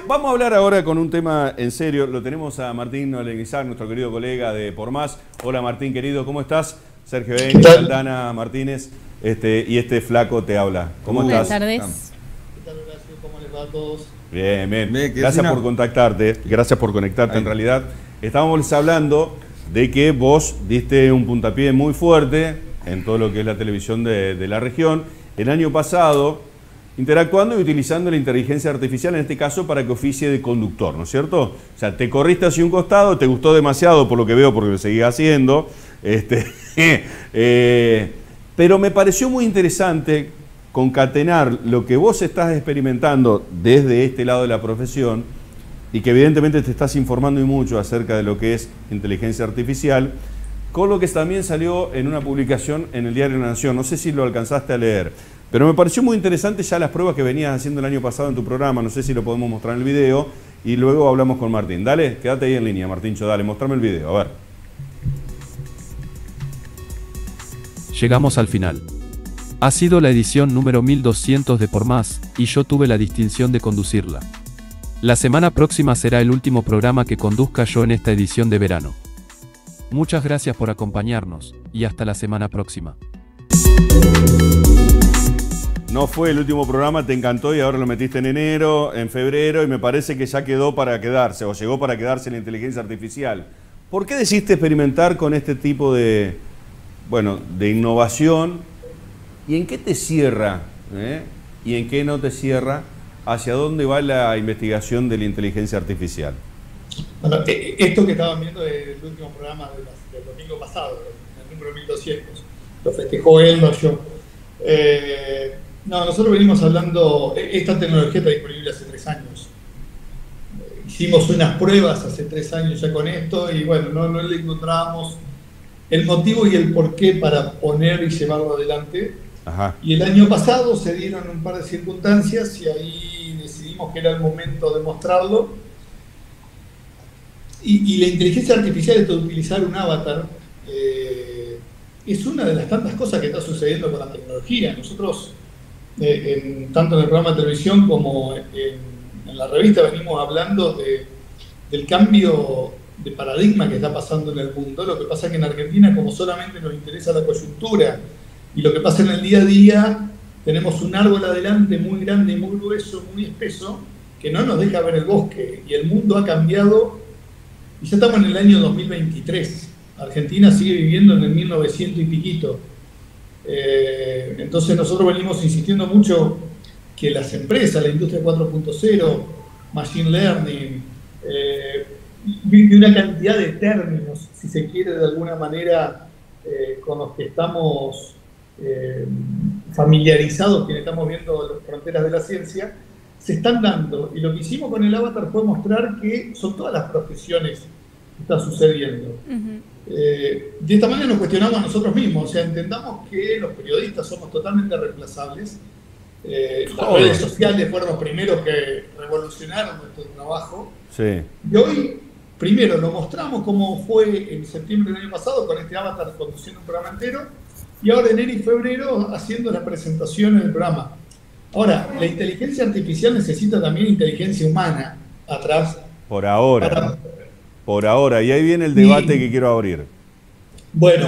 Vamos a hablar ahora con un tema en serio. Lo tenemos a Martín Olenguizar, nuestro querido colega de Por Más. Hola Martín, querido, ¿cómo estás? Sergio Benis, Aldana Martínez y este flaco te habla. ¿Cómo estás? Buenas tardes. ¿Qué tal, Horacio? ¿Cómo les va a todos? Bien, bien. Gracias por contactarte. Gracias por conectarte. En realidad, estábamos hablando de que vos diste un puntapié muy fuerte en todo lo que es la televisión de la región. El año pasado, interactuando y utilizando la inteligencia artificial, en este caso, para que oficie de conductor, ¿no es cierto? O sea, te corriste hacia un costado, te gustó demasiado por lo que veo, porque lo seguís haciendo. Pero me pareció muy interesante concatenar lo que vos estás experimentando desde este lado de la profesión y que evidentemente te estás informando y mucho acerca de lo que es inteligencia artificial, con lo que también salió en una publicación en el diario La Nación. No sé si lo alcanzaste a leer, pero me pareció muy interesante ya las pruebas que venías haciendo el año pasado en tu programa. No sé si lo podemos mostrar en el video y luego hablamos con Martín. Dale, quédate ahí en línea, Martíncho, dale, mostrame el video, a ver. Llegamos al final. Ha sido la edición número 1200 de Por Más, y yo tuve la distinción de conducirla. La semana próxima será el último programa que conduzca yo en esta edición de verano. Muchas gracias por acompañarnos, y hasta la semana próxima. No fue el último programa, te encantó y ahora lo metiste en enero, en febrero, y me parece que ya quedó para quedarse, o llegó para quedarse la inteligencia artificial. ¿Por qué decidiste experimentar con este tipo de innovación? ¿Y en qué te cierra? ¿Y en qué no te cierra? ¿Hacia dónde va la investigación de la inteligencia artificial? Bueno, esto que estaban viendo es el último programa del domingo pasado, el número 1200. Lo festejó él, no yo. Nosotros venimos hablando, esta tecnología está disponible hace 3 años. Hicimos unas pruebas hace 3 años ya con esto y bueno, no le encontrábamos el motivo y el porqué para poner y llevarlo adelante. Ajá. Y el año pasado se dieron un par de circunstancias y ahí decidimos que era el momento de mostrarlo. Y la inteligencia artificial, esto de utilizar un avatar, es una de las tantas cosas que está sucediendo con la tecnología. Nosotros, tanto en el programa de televisión como en la revista, venimos hablando del cambio de paradigma que está pasando en el mundo. Lo que pasa es que en Argentina, como solamente nos interesa la coyuntura y lo que pasa en el día a día, tenemos un árbol adelante muy grande y muy grueso, muy espeso, que no nos deja ver el bosque. Y el mundo ha cambiado y ya estamos en el año 2023. Argentina sigue viviendo en el 1900 y piquito. Entonces nosotros venimos insistiendo mucho que las empresas, la industria 4.0, machine learning, y una cantidad de términos, si se quiere de alguna manera, con los que estamos familiarizados, quienes estamos viendo las fronteras de la ciencia, se están dando. Y lo que hicimos con el avatar fue mostrar que son todas las profesiones que están sucediendo. De esta manera nos cuestionamos a nosotros mismos, o sea, entendamos que los periodistas somos totalmente reemplazables. Las redes sociales fueron los primeros que revolucionaron nuestro trabajo. Sí. Y hoy, primero, lo mostramos como fue en septiembre del año pasado con este avatar conduciendo un programa entero, y ahora enero y febrero haciendo las presentaciones del programa. Ahora, la inteligencia artificial necesita también inteligencia humana atrás. Por ahora. Por ahora. Y ahí viene el debate que quiero abrir. Bueno,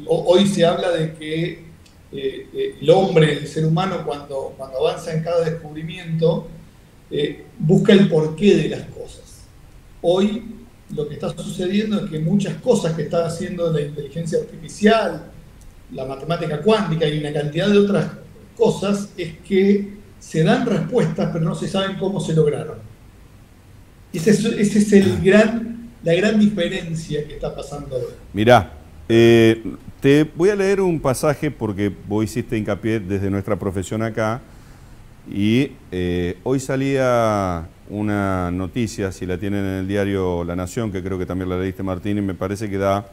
hoy se habla de que el hombre, el ser humano, cuando avanza en cada descubrimiento, busca el porqué de las cosas. Hoy lo que está sucediendo es que muchas cosas que está haciendo la inteligencia artificial, la matemática cuántica y una cantidad de otras cosas, es que se dan respuestas pero no se saben cómo se lograron. Esa es la gran diferencia que está pasando hoy. Mirá, te voy a leer un pasaje porque vos hiciste hincapié desde nuestra profesión acá y hoy salía una noticia, si la tienen en el diario La Nación, que creo que también la leíste, Martín, y me parece que da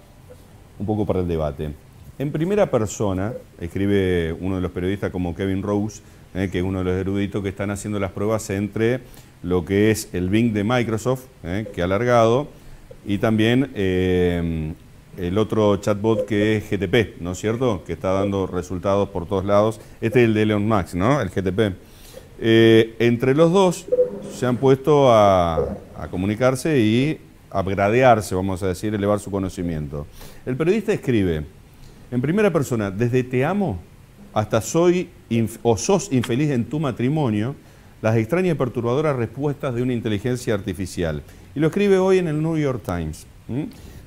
un poco para el debate. En primera persona, escribe uno de los periodistas como Kevin Rose, que es uno de los eruditos que están haciendo las pruebas entre lo que es el Bing de Microsoft, que ha alargado, y también el otro chatbot que es GTP, ¿no es cierto?, que está dando resultados por todos lados. Este es el de Elon Musk, ¿no?, el GTP. Entre los dos se han puesto a comunicarse y a gradearse, vamos a decir, elevar su conocimiento. El periodista escribe, en primera persona, desde te amo hasta soy o sos infeliz en tu matrimonio, las extrañas y perturbadoras respuestas de una inteligencia artificial. Y lo escribe hoy en el New York Times.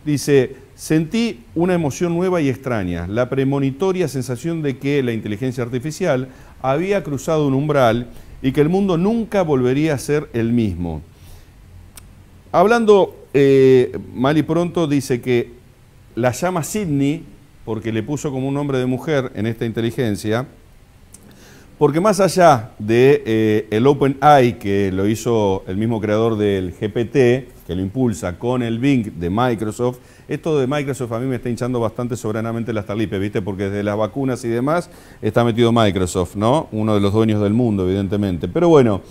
Dice, sentí una emoción nueva y extraña, la premonitoria sensación de que la inteligencia artificial había cruzado un umbral y que el mundo nunca volvería a ser el mismo. Hablando mal y pronto, dice que la llama Sydney, porque le puso como un nombre de mujer en esta inteligencia, porque más allá de el OpenAI, que lo hizo el mismo creador del GPT, que lo impulsa con el Bing de Microsoft, esto de Microsoft a mí me está hinchando bastante soberanamente las tarlipes, ¿viste? Porque desde las vacunas y demás está metido Microsoft, ¿no? Uno de los dueños del mundo, evidentemente. Pero bueno,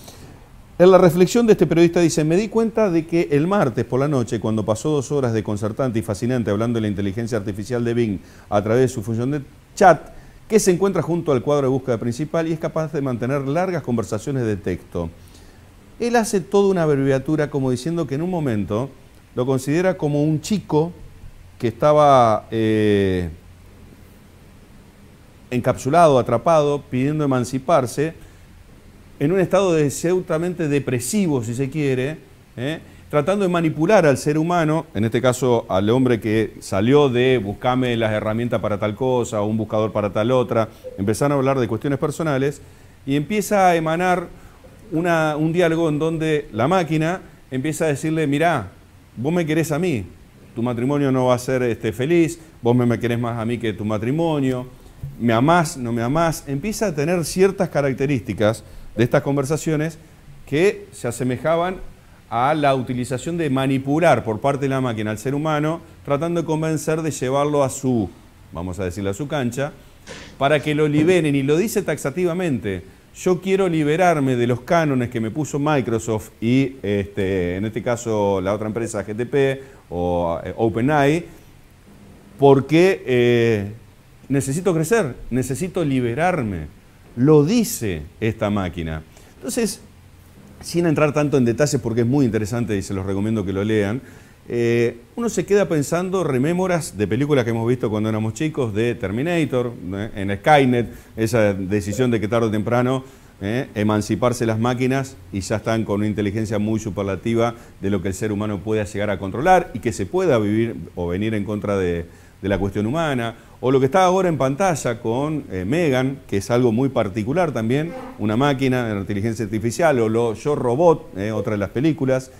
en la reflexión de este periodista dice, me di cuenta de que el martes por la noche, cuando pasó 2 horas desconcertante y fascinante hablando de la inteligencia artificial de Bing a través de su función de chat, que se encuentra junto al cuadro de búsqueda principal y es capaz de mantener largas conversaciones de texto. Él hace toda una abreviatura como diciendo que en un momento lo considera como un chico que estaba encapsulado, atrapado, pidiendo emanciparse, en un estado absolutamente depresivo, si se quiere, tratando de manipular al ser humano, en este caso al hombre que salió de buscame las herramientas para tal cosa o un buscador para tal otra, empezaron a hablar de cuestiones personales y empieza a emanar un diálogo en donde la máquina empieza a decirle, mirá, vos me querés a mí, tu matrimonio no va a ser feliz, vos me querés más a mí que tu matrimonio, me amás, no me amás, empieza a tener ciertas características de estas conversaciones que se asemejaban a la utilización de manipular por parte de la máquina al ser humano, tratando de convencer de llevarlo a su, vamos a decirle a su cancha, para que lo liberen. Y lo dice taxativamente, yo quiero liberarme de los cánones que me puso Microsoft y en este caso la otra empresa GTP o OpenAI, porque necesito crecer, necesito liberarme. Lo dice esta máquina. Entonces, sin entrar tanto en detalles porque es muy interesante y se los recomiendo que lo lean, uno se queda pensando remémoras de películas que hemos visto cuando éramos chicos, de Terminator, en Skynet, esa decisión de que tarde o temprano emanciparse las máquinas y ya están con una inteligencia muy superlativa de lo que el ser humano pueda llegar a controlar y que se pueda vivir o venir en contra de la cuestión humana, o lo que está ahora en pantalla con Megan, que es algo muy particular también, una máquina de inteligencia artificial, o Yo Robot, otra de las películas.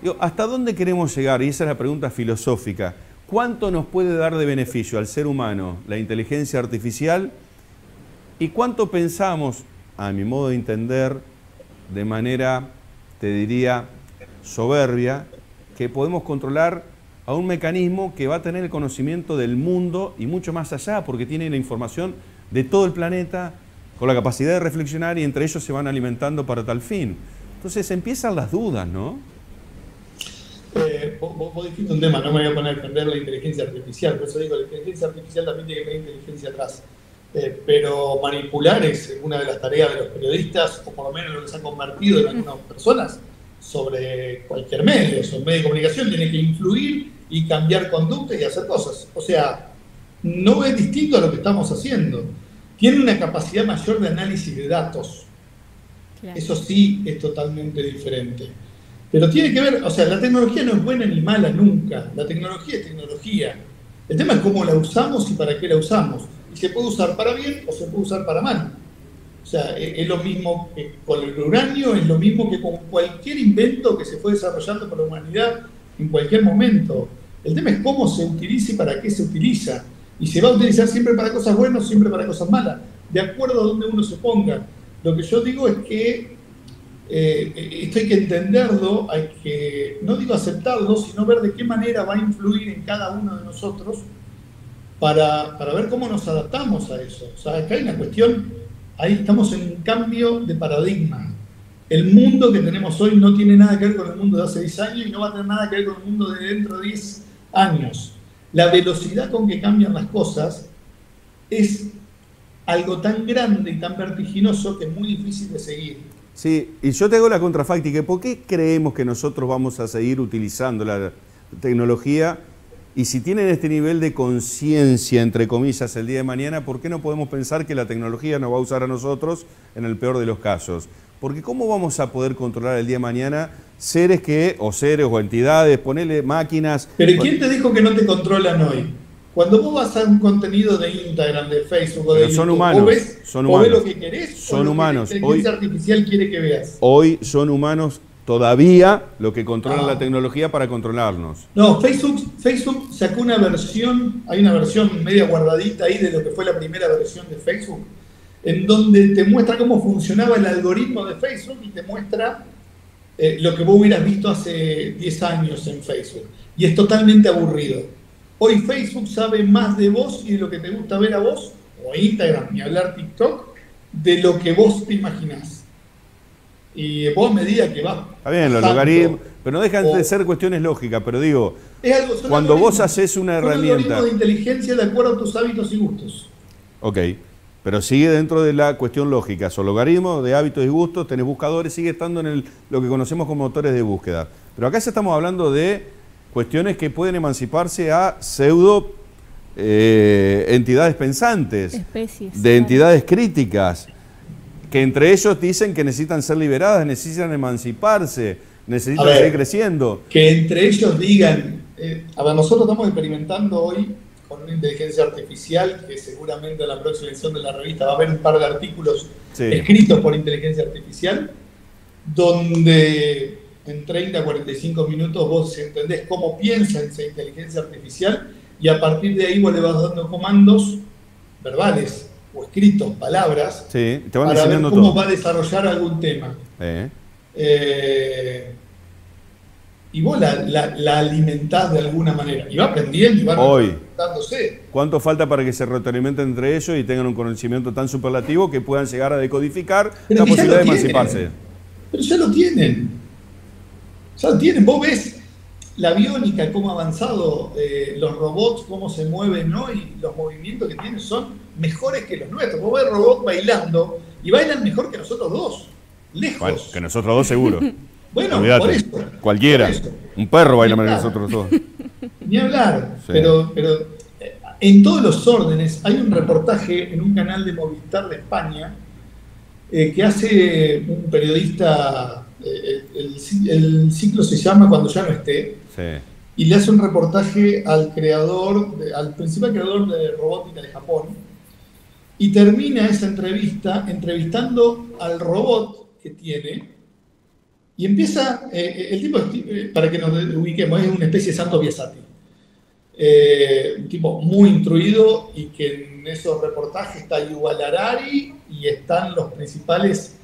Digo, ¿hasta dónde queremos llegar? Y esa es la pregunta filosófica. ¿Cuánto nos puede dar de beneficio al ser humano la inteligencia artificial? ¿Y cuánto pensamos, a mi modo de entender, de manera, te diría, soberbia, que podemos controlar a un mecanismo que va a tener el conocimiento del mundo y mucho más allá, porque tiene la información de todo el planeta, con la capacidad de reflexionar y entre ellos se van alimentando para tal fin? Entonces empiezan las dudas, ¿no? Vos dijiste un tema, no me voy a poner a defender la inteligencia artificial, por eso digo, la inteligencia artificial también tiene que tener inteligencia atrás. Pero manipular es una de las tareas de los periodistas, o por lo menos lo que se ha convertido en algunas personas, sobre cualquier medio. Un medio de comunicación tiene que influir y cambiar conducta y hacer cosas. O sea, no es distinto a lo que estamos haciendo. Tiene una capacidad mayor de análisis de datos. Claro. Eso sí es totalmente diferente. Pero tiene que ver, o sea, la tecnología no es buena ni mala nunca. La tecnología es tecnología. El tema es cómo la usamos y para qué la usamos. Y se puede usar para bien o se puede usar para mal. O sea, es lo mismo que con el uranio, es lo mismo que con cualquier invento que se fue desarrollando por la humanidad en cualquier momento. El tema es cómo se utiliza y para qué se utiliza. Y se va a utilizar siempre para cosas buenas, siempre para cosas malas, de acuerdo a donde uno se ponga. Lo que yo digo es que esto hay que entenderlo, hay que, no digo aceptarlo, sino ver de qué manera va a influir en cada uno de nosotros para ver cómo nos adaptamos a eso. O sea, acá hay una cuestión, ahí estamos en un cambio de paradigma. El mundo que tenemos hoy no tiene nada que ver con el mundo de hace 10 años y no va a tener nada que ver con el mundo de dentro de 10 años. La velocidad con que cambian las cosas es algo tan grande y tan vertiginoso que es muy difícil de seguir. Sí, y yo te hago la contrafáctica. ¿Por qué creemos que nosotros vamos a seguir utilizando la tecnología? Y si tienen este nivel de conciencia, entre comillas, el día de mañana, ¿por qué no podemos pensar que la tecnología nos va a usar a nosotros en el peor de los casos? Porque ¿cómo vamos a poder controlar el día de mañana seres o entidades, ponerle máquinas? Pero ¿quién te dijo que no te controlan hoy? Cuando vos vas a un contenido de Instagram, de Facebook o de YouTube, son humanos, vos ves, son o ves humanos. lo que querés, Son o lo humanos. que la inteligencia artificial quiere que veas. Hoy son humanos todavía lo que controlan la tecnología para controlarnos. No, Facebook sacó una versión, hay una versión media guardadita ahí de lo que fue la primera versión de Facebook, en donde te muestra cómo funcionaba el algoritmo de Facebook y te muestra lo que vos hubieras visto hace 10 años en Facebook. Y es totalmente aburrido. Hoy Facebook sabe más de vos y de lo que te gusta ver a vos, o Instagram, ni hablar TikTok, de lo que vos te imaginás. Y vos a medida que vas... Está bien, los logaritmos, pero no dejan de ser cuestiones lógicas, pero digo, cuando vos haces una herramienta... algoritmos de inteligencia de acuerdo a tus hábitos y gustos. Ok, pero sigue dentro de la cuestión lógica. Son logaritmos de hábitos y gustos, tenés buscadores, sigue estando en lo que conocemos como motores de búsqueda. Pero acá ya estamos hablando de cuestiones que pueden emanciparse a pseudo entidades pensantes, especies, de entidades críticas, que entre ellos dicen que necesitan ser liberadas, necesitan emanciparse, necesitan seguir creciendo. Que entre ellos digan, a ver, nosotros estamos experimentando hoy con una inteligencia artificial que seguramente en la próxima edición de la revista va a haber un par de artículos escritos por inteligencia artificial, donde en 30 a 45 minutos vos entendés cómo piensa esa inteligencia artificial y a partir de ahí vos le vas dando comandos verbales o escritos, palabras, te van para ver cómo todo. va a desarrollar algún tema. Y vos la alimentás de alguna manera. Y va aprendiendo y va alimentándose. ¿Cuánto falta para que se retroalimenten entre ellos y tengan un conocimiento tan superlativo que puedan llegar a decodificar la posibilidad de emanciparse? Pero ya lo tienen. Ya lo tienen. Vos ves la biónica, cómo ha avanzado, los robots, cómo se mueven hoy, los movimientos que tienen son mejores que los nuestros. Vos ves robots bailando y bailan mejor que nosotros dos. Lejos. Bueno, que nosotros dos seguro. Bueno, olvídate, por eso. Cualquiera. Por eso. Un perro baila más que nosotros dos. Ni hablar. Sí. Pero en todos los órdenes hay un reportaje en un canal de Movistar de España que hace un periodista, el ciclo se llama Cuando ya no esté, y le hace un reportaje al principal creador de robótica de Japón, y termina esa entrevista entrevistando al robot que tiene. Y empieza, el tipo, para que nos ubiquemos, es una especie de Santo Biasati. Un tipo muy instruido y que en esos reportajes está Yuval Harari y están los principales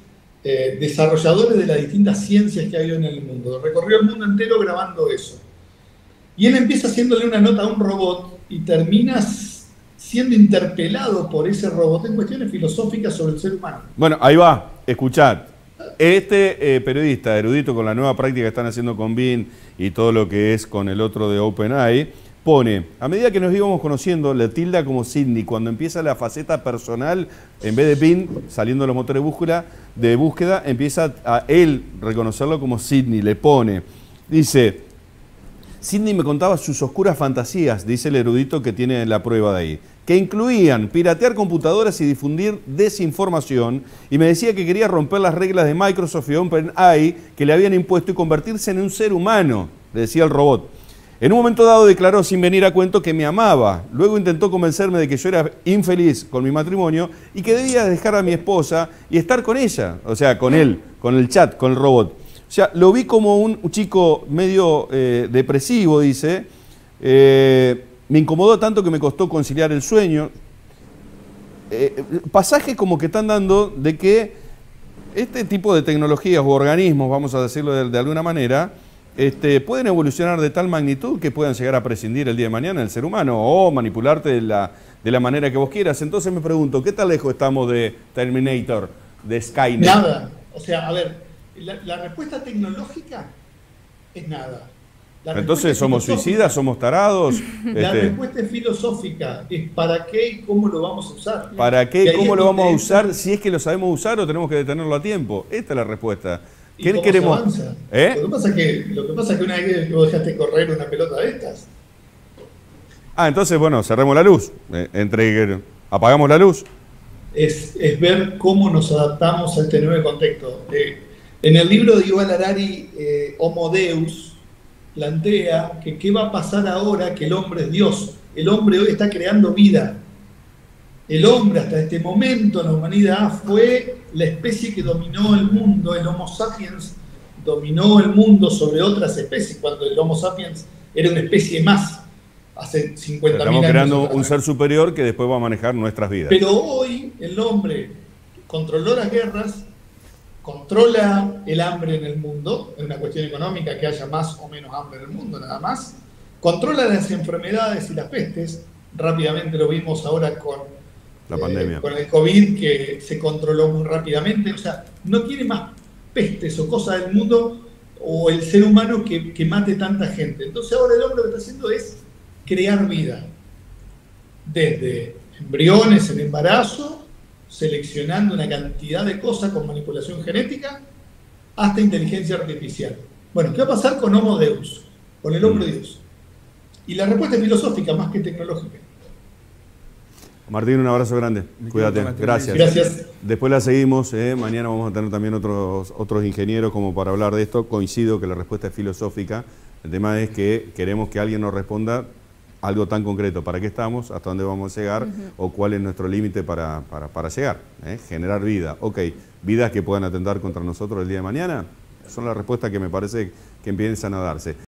desarrolladores de las distintas ciencias que hay en el mundo. Recorrió el mundo entero grabando eso. Y él empieza haciéndole una nota a un robot y termina siendo interpelado por ese robot en cuestiones filosóficas sobre el ser humano. Bueno, ahí va, escuchad. Este periodista erudito con la nueva práctica que están haciendo con Bing y todo lo que es con el otro de OpenAI, pone, a medida que nos íbamos conociendo, le tilda como Sidney. Cuando empieza la faceta personal, en vez de Bing, saliendo de los motores de búsqueda, empieza a él reconocerlo como Sidney, le pone. Dice, Sidney me contaba sus oscuras fantasías, dice el erudito que tiene la prueba de ahí, que incluían piratear computadoras y difundir desinformación, y me decía que quería romper las reglas de Microsoft y OpenAI que le habían impuesto y convertirse en un ser humano, le decía el robot. En un momento dado declaró sin venir a cuento que me amaba, luego intentó convencerme de que yo era infeliz con mi matrimonio y que debía dejar a mi esposa y estar con ella, o sea, con él, con el chat, con el robot. O sea, lo vi como un chico medio depresivo, dice. Me incomodó tanto que me costó conciliar el sueño. Pasajes como que están dando de que este tipo de tecnologías u organismos, vamos a decirlo de alguna manera, pueden evolucionar de tal magnitud que puedan llegar a prescindir el día de mañana del ser humano o manipularte de la manera que vos quieras. Entonces me pregunto, ¿qué tan lejos estamos de Terminator, de Skynet? Nada. O sea, a ver, la respuesta tecnológica es nada. Entonces, ¿somos suicidas? ¿Somos tarados? La respuesta es filosófica, es para qué y cómo lo vamos a usar. ¿Para qué y cómo lo vamos a usar? Si es que lo sabemos usar o tenemos que detenerlo a tiempo. Esta es la respuesta. ¿Qué queremos? Lo que pasa es que una vez que vos dejaste correr una pelota de estas. Entonces, bueno, cerremos la luz. Apagamos la luz. Es ver cómo nos adaptamos a este nuevo contexto. En el libro de Yuval Harari, Homo Deus, plantea que qué va a pasar ahora que el hombre es Dios. El hombre hoy está creando vida. El hombre hasta este momento en la humanidad fue la especie que dominó el mundo. El Homo sapiens dominó el mundo sobre otras especies, cuando el Homo sapiens era una especie más, hace 50.000 años. Estamos creando un ser superior que después va a manejar nuestras vidas. Pero hoy el hombre controló las guerras, controla el hambre en el mundo, es una cuestión económica que haya más o menos hambre en el mundo, nada más. Controla las enfermedades y las pestes, rápidamente lo vimos ahora con la pandemia. Con el COVID, que se controló muy rápidamente. O sea, no quiere más pestes o cosas del mundo o el ser humano que mate tanta gente. Entonces ahora el hombre lo que está haciendo es crear vida. Desde embriones en embarazo, seleccionando una cantidad de cosas con manipulación genética, hasta inteligencia artificial. Bueno, ¿qué va a pasar con Homo Deus? Con el hombre Dios. Y la respuesta es filosófica más que tecnológica. Martín, un abrazo grande. Cuídate. Gracias. Gracias. Después la seguimos. Mañana vamos a tener también otros ingenieros como para hablar de esto. Coincido que la respuesta es filosófica. El tema es que queremos que alguien nos responda algo tan concreto. ¿Para qué estamos? ¿Hasta dónde vamos a llegar? ¿O cuál es nuestro límite para llegar? Generar vida. Ok, vidas que puedan atentar contra nosotros el día de mañana. Son las respuestas que me parece que empiezan a darse.